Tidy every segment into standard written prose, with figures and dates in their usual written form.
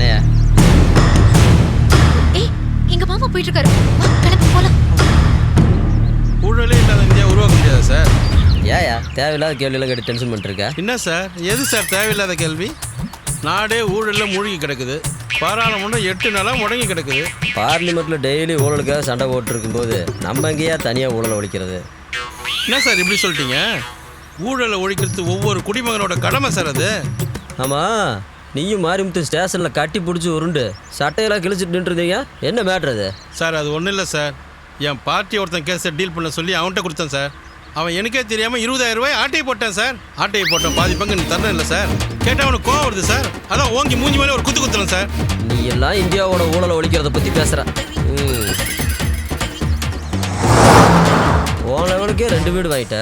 என்னையா? ஏய், எங்க மாமா போயிட்டு இருக்காரு. வா, கிளம்பி போலாம். ஊழலே இல்லாத இந்தியா உருவாக்க முடியாது சார். ஏயா தேவையில்லாத கேள்வியெல்லாம் கேட்டு டென்ஷன் பண்ணிருக்க? என்ன சார், எது சார் தேவையில்லாத கேள்வி? நாடே ஊழலில் மூழ்கி கிடக்குது. பாராளுமன்றம் 8 நாளாக முடங்கி கிடக்குது. பார்லிமெண்ட்ல டெய்லி ஊழலுக்காக சண்டை போட்டு இருக்கும்போது நம்ம எங்கேயா தனியாக ஊழலை ஒழிக்கிறது? என்ன சார் இப்படி சொல்லிட்டீங்க? ஊழலை ஒழிக்கிறது ஒவ்வொரு குடிமகனோட கடமை சார் அது. ஆமாம், நீயும் மாரிமுத்து ஸ்டேஷனில் கட்டி பிடிச்சி உருண்டு சட்டையெல்லாம் கிழிச்சிட்டு நின்றுருந்தீங்க. என்ன மேட்ரு சார்? அது ஒன்றும் இல்லை சார். என் பார்ட்டி ஒருத்தன் கேஸை டீல் பண்ண சொல்லி அவன்கிட்ட கொடுத்தேன் சார். அவன் எனக்கே தெரியாமல் 20,000 ரூபாய் ஆட்டையை போட்டேன் சார். ஆட்டையை போட்டேன், பாதி பங்கு நீ தரணும் இல்லை சார். கேட்டால் அவனுக்கு கோவம் வருது சார். அதான் ஓங்கி மூஞ்சி மேலே ஒரு குத்துறேன் சார். நீ எல்லாம் இந்தியாவோட ஊழலை ஒழிக்கிறத பற்றி பேசுகிற. உன் லெவலுக்கே 2 வீடு வாங்கிட்ட.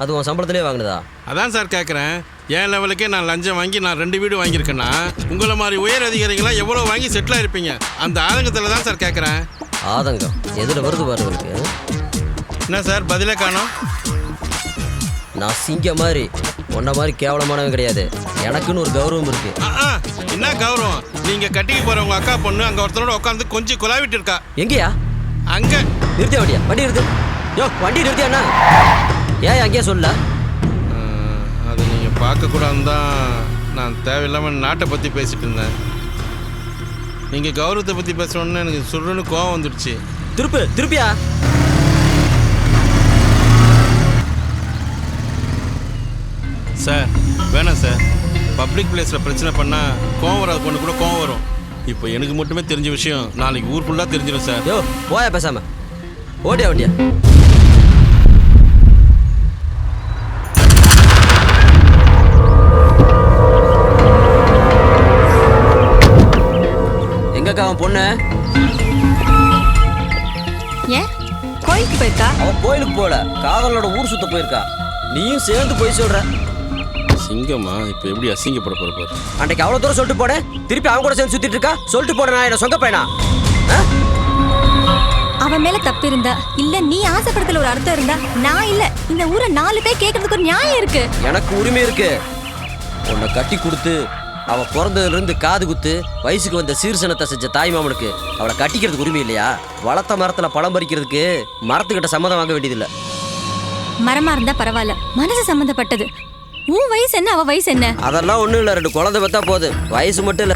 அது உன் சம்பளத்திலே வாங்கினதா? அதான் சார் கேட்குறேன். என் லெவலுக்கே நான் லஞ்சம் வாங்கி நான் 2 வீடு வாங்கியிருக்கேன்னா உங்களை மாதிரி உயர் அதிகாரிகளாம் எவ்வளோ வாங்கி செட்டில் ஆகிருப்பீங்க. அந்த ஆதங்கத்தில் தான் சார் கேட்குறேன். ஆதங்கம் எதில் வருது பாருங்களுக்கு? என்ன சார் பதிலே காணோம்? நான் சிங்க மாதிரி உன்ன மாதிரி கேவலமானவன் கிடையாது. எனக்குன்னு ஒரு கௌரவம் இருக்கு. என்ன கௌரவம்? நீங்கள் கட்டிக்கு போகிறவங்க அக்கா பொண்ணு அங்கே ஒருத்தரோட உட்காந்து கொஞ்சம் குழாவிட்டு இருக்கா. எங்கேயா? அங்கே. நிறுத்தியா வண்டியா? வண்டி நிறுத்து. யோ வண்டி நிறுத்தியாண்ணா. ஏன் அங்கேயே சொல்ல? அது நீங்கள் பார்க்கக்கூடாதுன்னு தான் நான் தேவையில்லாமல் நாட்டை பற்றி பேசிட்டு இருந்தேன். நீங்கள் கௌரவத்தை பற்றி பேசுகிறோன்னு எனக்கு சொல்லுன்னு கோவம் வந்துடுச்சு. திருப்பியா? சார் வேணாம் சார். பப்ளிக் பிளேஸில் பிரச்சனை பண்ணால் கோவம் வராது பொண்ணு கூட கோவம் வரும். இப்போ எனக்கு மட்டுமே தெரிஞ்ச விஷயம் நாளைக்கு ஊர் ஃபுல்லாக தெரிஞ்சிடும் சார். யோ போயா பேசாம. ஓட்டியா வண்டியா? எங்கக்கா அவன் பொண்ணு? ஏன் கோயிலுக்கு போயிருக்கா? அவன் கோயிலுக்கு போல, காதலோட ஊர் சுத்த போயிருக்கா. நீயும் சேர்ந்து போய் சொல்ற. சிங்கம்மா இப்போ எப்படி அசிங்கப்பட போறப்பாரு? அன்றைக்கு அவ்வளோ தூரம் சொல்லிட்டு போனேன், திருப்பி அவன் கூட சேர்ந்து சுத்திட்டு இருக்கா. சொல்லிட்டு போன நான் என்ன சொங்க பையனா? அவன் மேல தப்பு இருந்தா இல்ல நீ ஆசைப்படுறதுல ஒரு அர்த்தம் இருந்தா நான் இல்ல இந்த ஊரை 4 பேர் கேட்கறதுக்கு ஒரு நியாயம் இருக்கு. எனக்கு உரிமை இருக்கு. உன்னை கட்டி கொடுத்து அவ பிறந்ததுல இருந்து காது குத்து வயசுக்கு வந்த சீர்சனத்தை செஞ்ச தாய் மாமனுக்கு அவளை கட்டிக்கிறதுக்கு உரிமை இல்லையா? வளர்த்த மரத்துல பழம் பறிக்கிறதுக்கு மரத்துக்கிட்ட சம்மதம் வாங்க வேண்டியதில்லை. மரமா இருந்தா பரவாயில்ல, மனசு சம்பந்தப்பட்டது. உன் வயசு என்ன, அவ வயசு என்ன? அதெல்லாம் ஒண்ணும் இல்ல. 2 குழந்தை பெத்தா போகுது, வயசு மட்டும் இல்ல.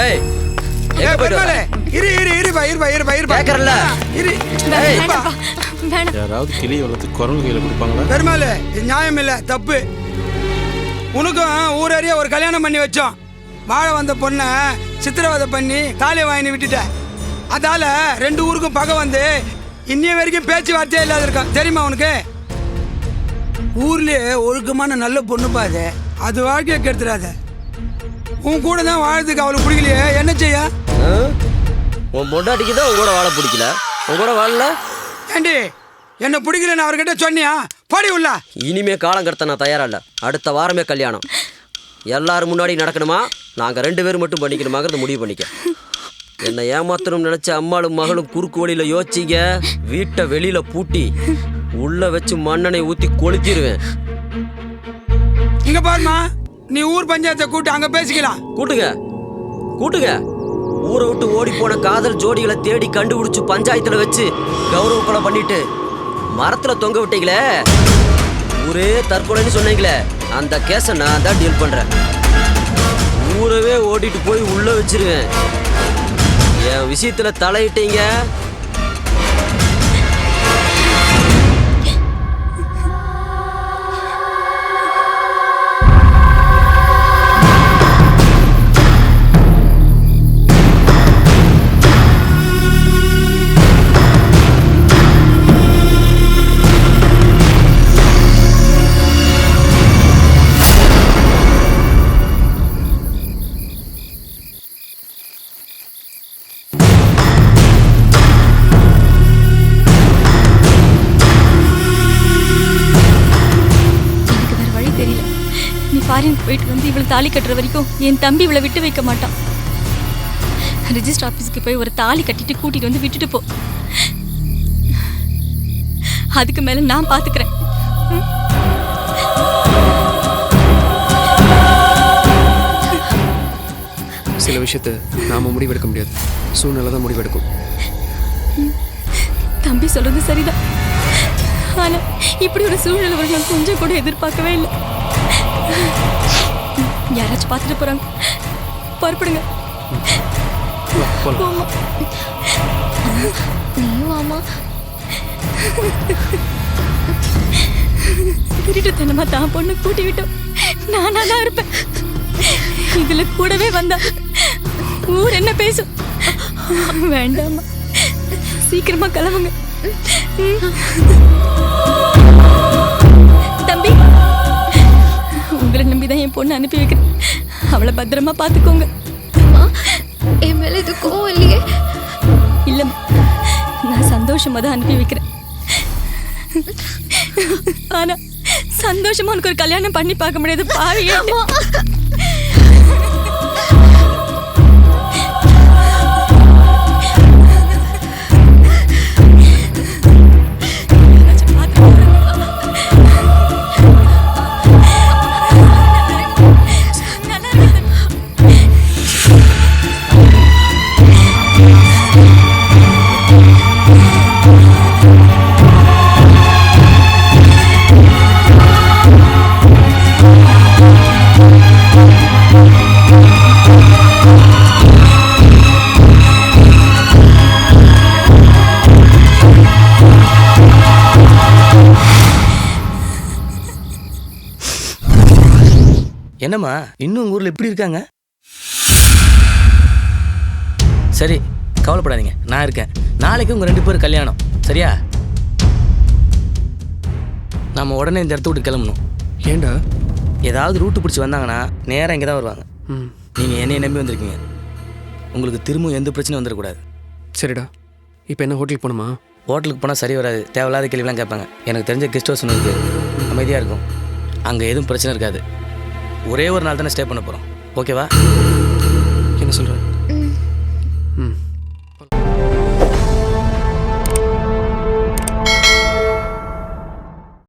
ஏய் எங்க போயிட்டு வர? கேக்குறல்ல? யாராவது கிளி வளர்த்து குரங்கு கையில் கொடுப்பாங்களா? பெருமாள் இது நியாயம் இல்லை, தப்பு. உனக்கும் ஊரறிய ஒரு கல்யாணம் பண்ணி வச்சோம். வாழ வந்த பொண்ணை சித்திரவதை பண்ணி தாலியை வாங்கி விட்டுட்ட. அதால 2 ஊருக்கும் பகை வந்து இன்னைய வரைக்கும் பேச்சுவார்த்தையே இல்லாத இருக்கான். தெரியுமா உனக்கு? ஊர்லயே ஒழுக்கமான நல்ல பொண்ணு பாது, அது வாழ்க்கையை கெடுத்துடாத. உன் கூட தான் வாழறதுக்கு அவளுக்கு பிடிக்கலையே, என்ன செய்ய? உன் பொண்டாட்டிக்கு தான் உன் கூட வாழ பிடிக்கல, உன் கூட வாழல. ஏண்டி என்ன பிடிக்கலன்னு அவர்கிட்ட சொன்னியா? படி உள்ள. இனிமே காலம் கடத்த நான் தயாரா இல்ல. அடுத்த வாரமே கல்யாணம். எல்லாரும் முன்னாடி நடக்கணுமா, நாங்க 2 பேரும் மட்டும் பண்ணிக்கணுமாங்கிறத முடிவு பண்ணிக்க. என்னை ஏமாத்தணும் நினைச்ச அம்மாளும் மகளும் குறுக்கு வழியில யோசிச்சிங்க. வீட்டை வெளியில பூட்டி உள்ள வச்சு மண்ணெண்ணை ஊத்தி கொளுத்திடுவேன். இங்க பாருமா, நீ ஊர் பஞ்சாயத்தை கூட்டு அங்க பேசிக்கலாம். கூட்டுங்க. ஊரை விட்டு ஓடி போன காதல் ஜோடிகளை தேடி கண்டுபிடிச்சு பஞ்சாயத்துல வச்சு கௌரவ கொலை பண்ணிட்டு மரத்துல தொங்க விட்டீங்களே, ஊரே தற்கொலைன்னு சொன்னீங்களே, அந்த கேஸை நான் தான் டீல் பண்றேன். ஊரவே ஓடிட்டு போய் உள்ள வச்சிருவேன். என் விஷயத்துல தலையிட்டீங்க, ஃபாரினுக்கு போயிட்டு வந்து இவளை தாலி கட்டுற வரைக்கும் என் தம்பி இவளை விட்டு வைக்க மாட்டான். ரிஜிஸ்டர் ஆஃபீஸுக்கு போய் ஒரு தாலி கட்டிட்டு கூட்டிட்டு வந்து விட்டுட்டு போ. அதுக்கு மேல நான் பாத்துக்கிறேன். சில விஷயத்த நாம முடிவெடுக்க முடியாது, சூழ்நிலை தான் முடிவெடுக்கும். தம்பி சொல்றது சரிதான். ஆனா இப்படி ஒரு சூழ்நிலை வரும் நான் கொஞ்சம் கூட எதிர்பார்க்கவே இல்லை. யாராச்சும் பார்த்துட்டு போறாங்க, புறப்படுங்க. வா, போலாம். போமா. நீயும் ஆமா. திருட்டுத்தனமா தான் பொண்ணு கூட்டி விட்டோம். நானா தான் இருப்பேன். இதுல கூடவே வந்தா ஊர் என்ன பேசும்? வேண்டாமா, சீக்கிரமா கிளம்புங்க. தம்பி, உங்களை நம்பிதான் என் பொண்ணு அனுப்பி வைக்கிறேன். அவளை பத்திரமா பார்த்துக்கோங்க. அம்மா, என் மேல இது கோவம் இல்லையே. இல்லம்மா, நான் சந்தோஷமா தான் அனுப்பி வைக்கிறேன். ஆனா சந்தோஷமா உனக்கு ஒரு கல்யாணம் பண்ணி பார்க்க முடியாது பாவியே. என்னம்மா இன்னும் உங்கள் ஊரில் எப்படி இருக்காங்க? சரி, கவலைப்படாதீங்க, நான் இருக்கேன். நாளைக்கு உங்கள் 2 பேர் கல்யாணம், சரியா? நம்ம உடனே இந்த இடத்த விட்டு கிளம்பணும். ஏண்டா? ஏதாவது ரூட்டு பிடிச்சி வந்தாங்கன்னா நேராக இங்கே தான் வருவாங்க. நீங்கள் என்னையை நம்பி வந்திருக்கீங்க, உங்களுக்கு திரும்பவும் எந்த பிரச்சனையும் வந்துடக்கூடாது. சரிடா, இப்போ என்ன ஹோட்டலுக்கு போகணுமா? ஹோட்டலுக்கு போனால் சரி வராது, தேவையில்லாத கேள்விலாம் கேட்பாங்க. எனக்கு தெரிஞ்ச கெஸ்ட் ஹவுஸ் ஒன்று இருக்குது, அமைதியாக இருக்கும், அங்கே எதுவும் பிரச்சனை இருக்காது. ஒரே ஒரு நாள் தானே ஸ்டே பண்ண போகிறோம், ஓகேவா? என்ன சொல்கிறேன்?